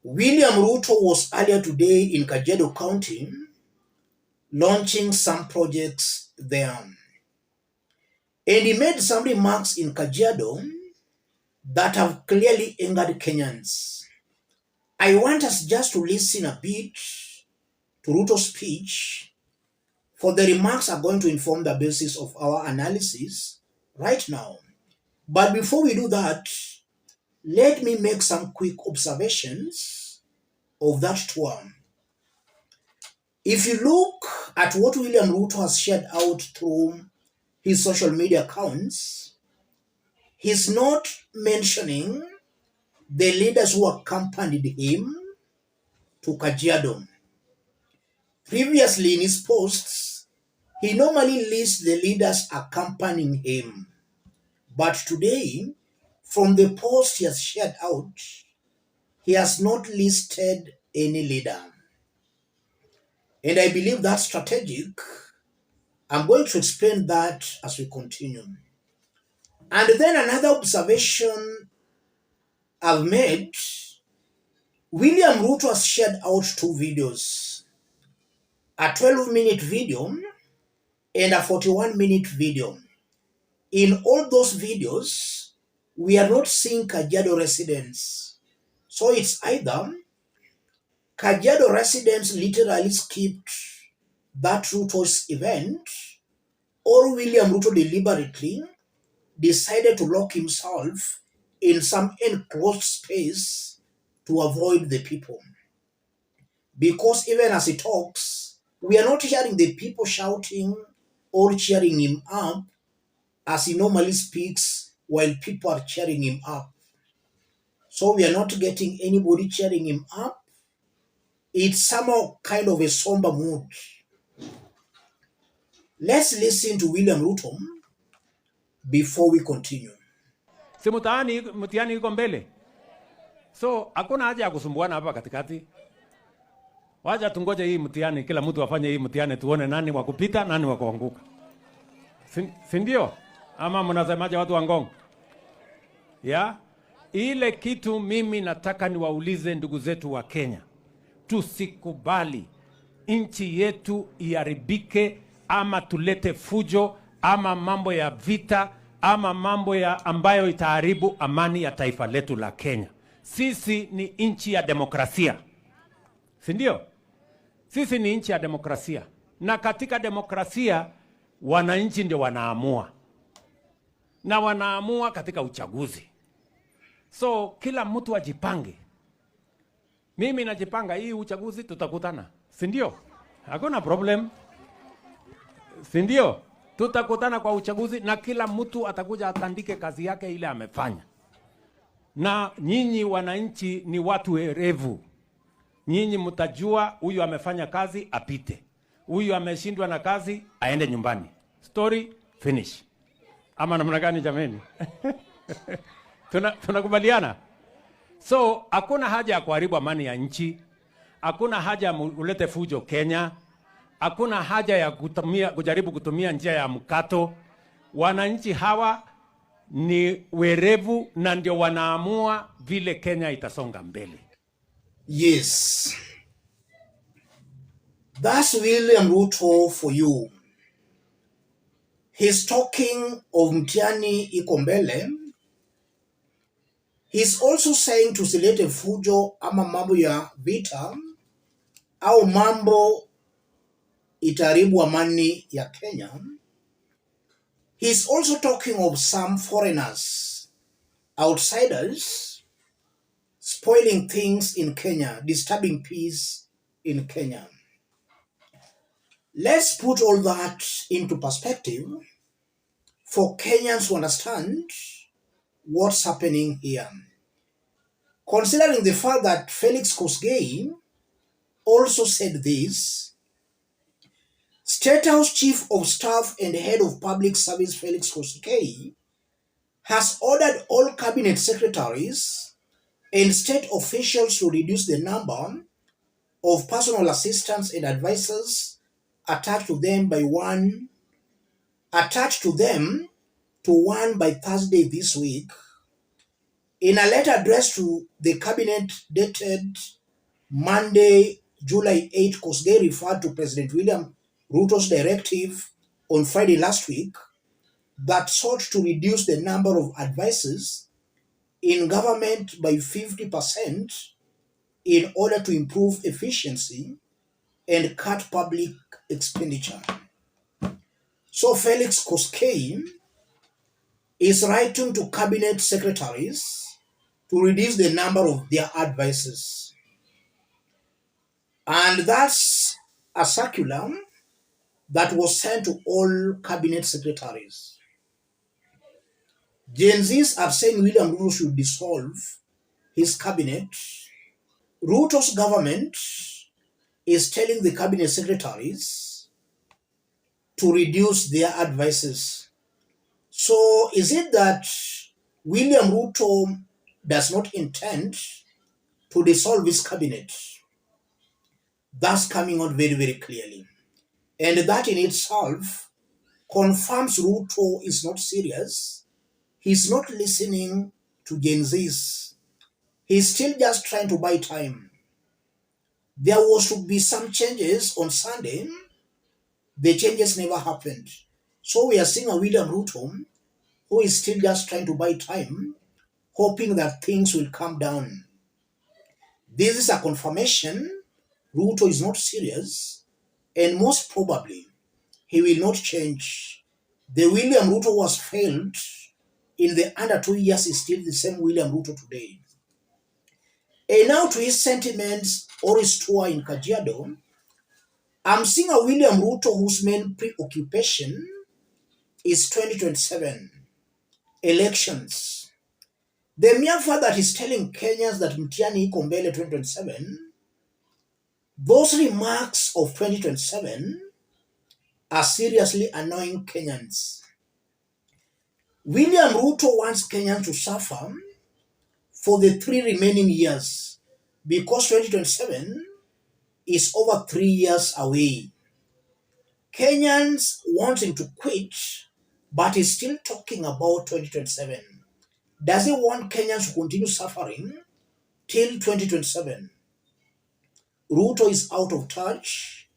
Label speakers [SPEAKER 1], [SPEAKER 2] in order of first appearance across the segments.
[SPEAKER 1] William Ruto was earlier today in Kajiado County launching some projects there. And he made some remarks in Kajiado that have clearly angered Kenyans. I want us just to listen a bit to Ruto's speech, for the remarks are going to inform the basis of our analysis right now. But before we do that, let me make some quick observations of that tour. If you look at what William Ruto has shared out through his social media accounts, he's not mentioning the leaders who accompanied him to Kajiado. Previously in his posts, he normally lists the leaders accompanying him. But today, from the post he has shared out, he has not listed any leader. And I believe that's strategic. I'm going to explain that as we continue. And then another observation I've made, William Ruto has shared out two videos, a 12-minute video and a 41-minute video. In all those videos, we are not seeing Kajiado residents. So it's either Kajiado residents literally skipped that Ruto's event, or William Ruto deliberately decided to lock himself in some enclosed space to avoid the people. Because even as he talks, we are not hearing the people shouting or cheering him up as he normally speaks while people are cheering him up. So we are not getting anybody cheering him up. It's somehow kind of a somber mood. Let's listen to William Ruto before we continue.
[SPEAKER 2] Si mtihani iko mbele. So hakuna haja ya kusumbuana hapa katikati. Wacha tungoje hii mtihani, kila mtu afanye hii mtihani tuone nani wa kupita, nani wa kuanguka. Si ndio? Ama mnasemaje watu wa Ngong? Ya? Ile kitu mimi nataka niwaulize ndugu zetu wa Kenya. Tusikubali nchi yetu iharibike, ama tulete fujo, ama mambo ya vita, ama mambo ya ambayo itaharibu amani ya taifa letu la Kenya. Sisi ni nchi ya demokrasia. Si ndio? Sisi ni nchi ya demokrasia. Na katika demokrasia wananchi ndio wanaamua. Na wanaamua katika uchaguzi. So kila mtu ajipange. Mimi najipanga, hii uchaguzi tutakutana. Si ndio? Hakuna problem. Si ndio? Tutakutana kwa uchaguzi na kila mtu atakuja atandike kazi yake ile amefanya. Na nyinyi wananchi ni watu werevu. Nyinyi mtajua huyu amefanya kazi apite. Huyu ameshindwa na kazi aende nyumbani. Story finish. Ama namna gani jameni? Tunakubaliana? So hakuna haja ya kuharibu amani ya nchi. Hakuna haja ya ulete fujo Kenya. Hakuna haja ya kujaribu kutumia njia ya mkato. Wananchi hawa ni werevu na ndio wanaamua vile Kenya itasonga mbele.
[SPEAKER 1] Yes. That's William Ruto for you. He's talking of mtihani iko mbele. He's also saying tusilete fujo ama mambo ya vita au mambo itaribu amani ya Kenya. He's also talking of some foreigners, outsiders, spoiling things in Kenya, disturbing peace in Kenya. Let's put all that into perspective for Kenyans to understand what's happening here. Considering the fact that Felix Kosgei also said this, State House Chief of Staff and Head of Public Service Felix Kosgei has ordered all cabinet secretaries and state officials to reduce the number of personal assistants and advisors attached to them to one by Thursday this week, In a letter addressed to the cabinet dated Monday, July 8, Kosgei referred to President William Ruto's directive on Friday last week that sought to reduce the number of advisors in government by 50% in order to improve efficiency and cut public expenditure. So Felix Koskei is writing to cabinet secretaries to reduce the number of their advisors. And that's a circular that was sent to all cabinet secretaries. Gen Zs are saying William Ruto should dissolve his cabinet. Ruto's government is telling the cabinet secretaries to reduce their advices. So is it that William Ruto does not intend to dissolve his cabinet? That's coming out very, very clearly. And that in itself confirms Ruto is not serious. He's not listening to Gen Zs. He's still just trying to buy time. There was to be some changes on Sunday. The changes never happened. So we are seeing a William Ruto who is still just trying to buy time, hoping that things will calm down. This is a confirmation Ruto is not serious, and most probably he will not change. The William Ruto was failed in the under 2 years is still the same William Ruto today. And now to his sentiments or his tour in Kajiado, I'm seeing a William Ruto whose main preoccupation is 2027 elections. The mere fact that he's telling Kenyans that Mtiani iko mbele 2027, those remarks of 2027 are seriously annoying Kenyans. William Ruto wants Kenyans to suffer for the 3 remaining years because 2027 is over 3 years away. Kenyans want him to quit, but he's still talking about 2027. Does he want Kenyans to continue suffering till 2027? Ruto is out of touch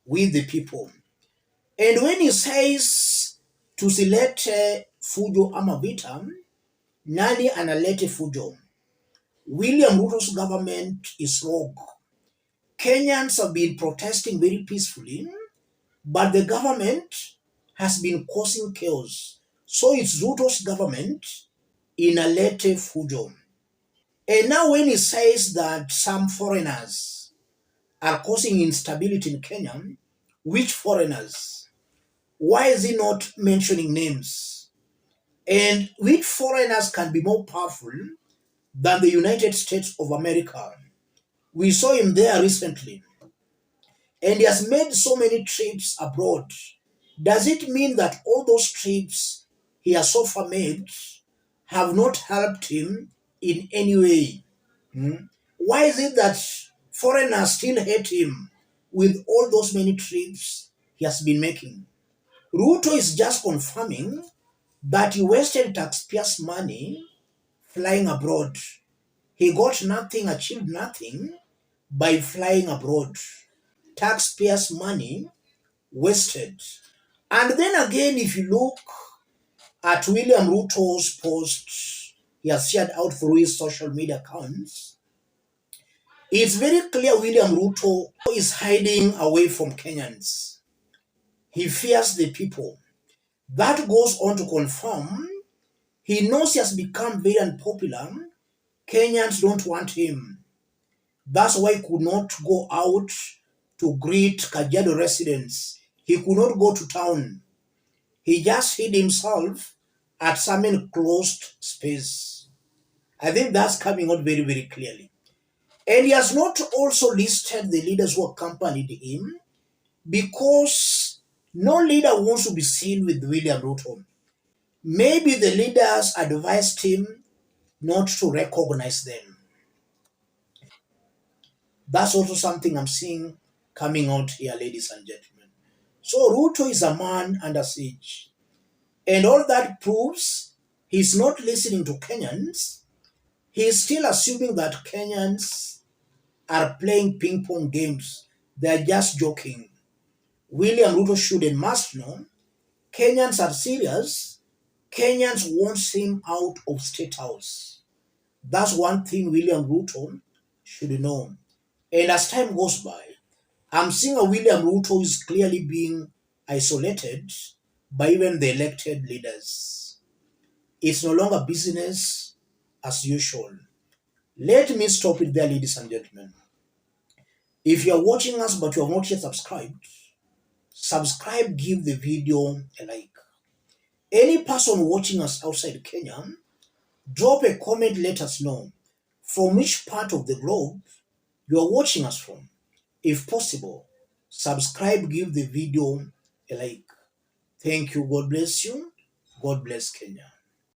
[SPEAKER 1] with the people. And when he says tusilete fujo ama vita, nani analete fujo? William Ruto's government is rogue. Kenyans have been protesting very peacefully, but the government has been causing chaos. So it's Ruto's government inalete fujo. And now when he says that some foreigners are causing instability in Kenya, which foreigners? Why is he not mentioning names? And which foreigners can be more powerful than the United States of America? We saw him there recently. And he has made so many trips abroad. Does it mean that all those trips he has so far made have not helped him in any way? Why is it that foreigners still hate him with all those many trips he has been making? Ruto is just confirming that he wasted taxpayers' money flying abroad. He got nothing, achieved nothing by flying abroad. Taxpayers' money wasted. And then again, if you look at William Ruto's post he has shared out through his social media accounts, it's very clear William Ruto is hiding away from Kenyans. He fears the people. That goes on to confirm he knows he has become very unpopular. Kenyans don't want him. That's why he could not go out to greet Kajiado residents. He could not go to town. He just hid himself at some enclosed space. I think that's coming out very, very clearly. And he has not also listed the leaders who accompanied him because no leader wants to be seen with William Ruto. Maybe the leaders advised him not to recognize them. That's also something I'm seeing coming out here, ladies and gentlemen. So Ruto is a man under siege. And all that proves he's not listening to Kenyans. He is still assuming that Kenyans are playing ping pong games. They are just joking. William Ruto should and must know Kenyans are serious. Kenyans want him out of State House. That's one thing William Ruto should know. And as time goes by, I'm seeing a William Ruto is clearly being isolated by even the elected leaders. It's no longer business as usual. Let me stop it there, ladies and gentlemen. If you are watching us but you have not yet subscribed, subscribe, give the video a like. Any person watching us outside Kenya, drop a comment, let us know from which part of the globe you are watching us from. If possible, subscribe, give the video a like. Thank you. God bless you. God bless Kenya.